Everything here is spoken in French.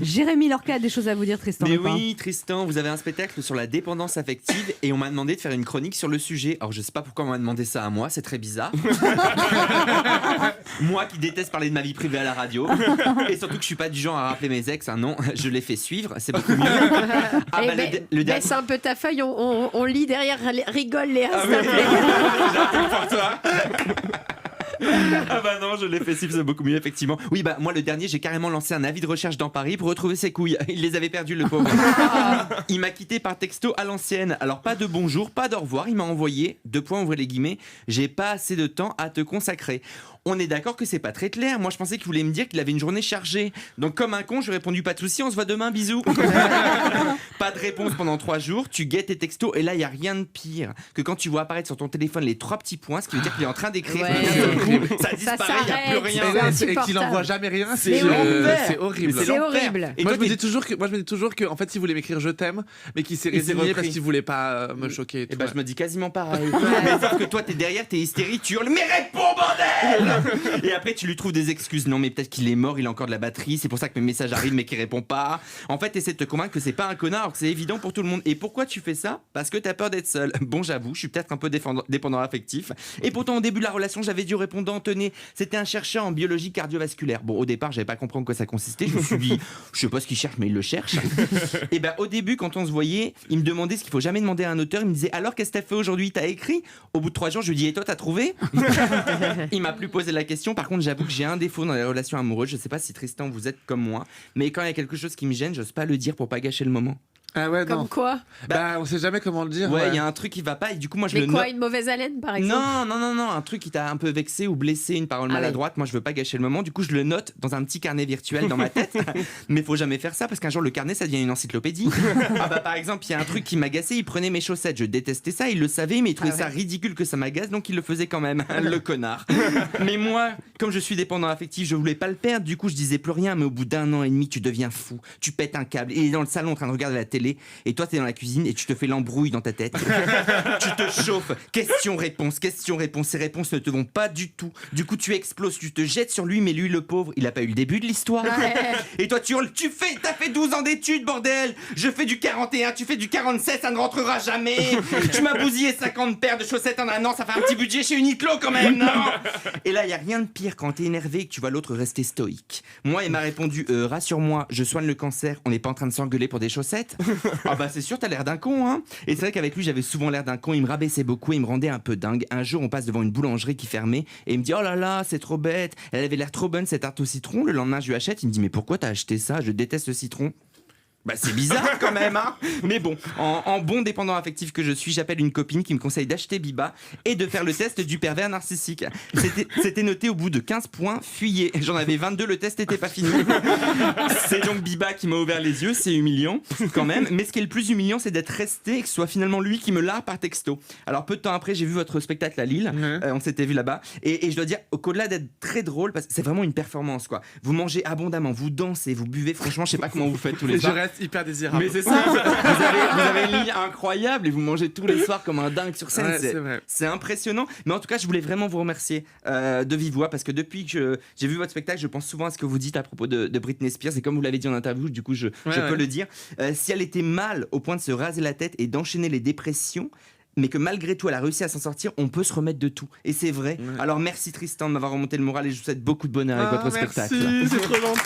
Jérémy Lorca a des choses à vous dire, Tristan. Mais oui, Tristan, vous avez un spectacle sur la dépendance affective et on m'a demandé de faire une chronique sur le sujet. Alors je sais pas pourquoi on m'a demandé ça à moi, c'est très bizarre. Moi qui déteste parler de ma vie privée à la radio et surtout que je suis pas du genre à rappeler mes ex, hein, non, je les fais suivre, c'est beaucoup mieux. Ah, bah, le dernier... Baisse un peu ta feuille, on lit derrière, rigole Léa. Ah oui, j'attends pour toi. Ah bah non, je l'ai fait suivre, c'est beaucoup mieux effectivement. Oui bah moi le dernier, j'ai carrément lancé un avis de recherche dans Paris pour retrouver ses couilles. Il les avait perdues le pauvre. Il m'a quitté par texto à l'ancienne. Alors pas de bonjour, pas d'au revoir, il m'a envoyé, ouvrez les guillemets, j'ai pas assez de temps à te consacrer. On est d'accord que c'est pas très clair. Moi je pensais qu'il voulait me dire qu'il avait une journée chargée. Donc comme un con, je lui ai répondu pas de soucis, on se voit demain, bisous. Pas de réponse pendant 3 jours, tu guettes tes textos et là il y a rien de pire que quand tu vois apparaître sur ton téléphone les 3 petits points, ce qui veut dire qu'il est en train d'écrire. Ça disparaît, il n'y a plus rien. Et qu'il n'envoie jamais rien, c'est horrible. C'est horrible. Et moi, je me dis toujours que en fait, il voulait m'écrire je t'aime, mais qu'il s'est résigné parce qu'il voulait pas me choquer. Et bah, je me dis quasiment pareil. Mais sauf que toi, t'es derrière, t'es hystérique, tu hurles, mais réponds, bordel. Et après, tu lui trouves des excuses. Non, mais peut-être qu'il est mort, il a encore de la batterie, c'est pour ça que mes messages arrivent, mais qu'il répond pas. En fait, t'essaies de te convaincre que c'est pas un connard, alors que c'est évident pour tout le monde. Et pourquoi tu fais ça? Parce que t'as peur d'être seul. Bon, j'avoue, je suis peut-être un peu dépendant affectif. Et pourtant, au début de la relation, j'avais dû répondre, tenez, c'était un chercheur en biologie cardiovasculaire. Bon, au départ, j'avais pas compris en quoi ça consistait. Je me suis dit, je sais pas ce qu'il cherche, mais il le cherche. Et ben, au début, quand on se voyait, il me demandait ce qu'il faut jamais demander à un auteur. Il me disait, alors qu'est-ce que t'as fait aujourd'hui? T'as écrit? Au bout de 3 jours, je lui dis, et toi, t'as trouvé? Il m'a plus posé la question. Par contre, j'avoue que j'ai un défaut dans les relations amoureuses. Je sais pas si Tristan, vous êtes comme moi, mais quand il y a quelque chose qui me gêne, j'ose pas le dire pour pas gâcher le moment. Ah ouais, Comme non. quoi? Bah, on sait jamais comment le dire. Ouais, il y a un truc qui va pas et du coup, moi, je Mais le quoi, note. une mauvaise haleine, par exemple? Non, un truc qui t'a un peu vexé ou blessé, une parole maladroite. Moi, je veux pas gâcher le moment. Du coup, je le note dans un petit carnet virtuel dans ma tête. Mais faut jamais faire ça parce qu'un jour, le carnet, ça devient une encyclopédie. Ah bah, par exemple, il y a un truc qui m'agaçait. Il prenait mes chaussettes. Je détestais ça. Il le savait, mais il trouvait ça ridicule que ça m'agace. Donc, il le faisait quand même. Le connard. Mais moi, comme je suis dépendant affectif, je voulais pas le perdre. Du coup, je disais plus rien. Mais au bout d'1 an et demi, tu deviens fou. Tu pètes un câble. Il est dans le salon en train de regarder la télé. Et toi, t'es dans la cuisine et tu te fais l'embrouille dans ta tête. Tu te chauffes. Question-réponse. Ces réponses ne te vont pas du tout. Du coup, tu exploses. Tu te jettes sur lui, mais lui, le pauvre, il a pas eu le début de l'histoire. Et toi, tu hurles. T'as fait 12 ans d'études, bordel. Je fais du 41, tu fais du 47, ça ne rentrera jamais. Tu m'as bousillé 50 paires de chaussettes en 1 an. Ça fait un petit budget chez Uniqlo quand même, non? Et là, il y a rien de pire quand t'es énervé et que tu vois l'autre rester stoïque. Moi, il m'a répondu, rassure-moi, je soigne le cancer. On n'est pas en train de s'engueuler pour des chaussettes. Ah bah c'est sûr, t'as l'air d'un con, hein. Et c'est vrai qu'avec lui, j'avais souvent l'air d'un con. Il me rabaissait beaucoup, il me rendait un peu dingue. Un jour, on passe devant une boulangerie qui fermait et il me dit, oh là là, c'est trop bête. Elle avait l'air trop bonne cette tarte au citron. Le lendemain, je lui achète. Il me dit, mais pourquoi t'as acheté ça? Je déteste le citron. Bah c'est bizarre quand même, hein. Mais bon, en bon dépendant affectif que je suis, j'appelle une copine qui me conseille d'acheter Biba et de faire le test du pervers narcissique. C'était noté au bout de 15 points, fuyez. J'en avais 22, le test n'était pas fini. C'est donc Biba qui m'a ouvert les yeux, c'est humiliant quand même. Mais ce qui est le plus humiliant, c'est d'être resté et que ce soit finalement lui qui me largue par texto. Alors peu de temps après, j'ai vu votre spectacle à Lille, on s'était vu là-bas. Et je dois dire, qu'au-delà d'être très drôle, parce que c'est vraiment une performance, quoi. Vous mangez abondamment, vous dansez, vous buvez, franchement, je sais pas comment vous faites tous les soirs. Hyper désirable. Mais c'est ça, vous avez une ligne incroyable et vous mangez tous les soirs comme un dingue sur scène. Ouais, c'est impressionnant. Mais en tout cas, je voulais vraiment vous remercier de vive voix parce que depuis que j'ai vu votre spectacle, je pense souvent à ce que vous dites à propos de Britney Spears. Et comme vous l'avez dit en interview, du coup, je peux le dire. Si elle était mal au point de se raser la tête et d'enchaîner les dépressions, mais que malgré tout, elle a réussi à s'en sortir, on peut se remettre de tout. Et c'est vrai. Alors merci Tristan de m'avoir remonté le moral et je vous souhaite beaucoup de bonheur avec votre spectacle. Merci, c'est trop gentil.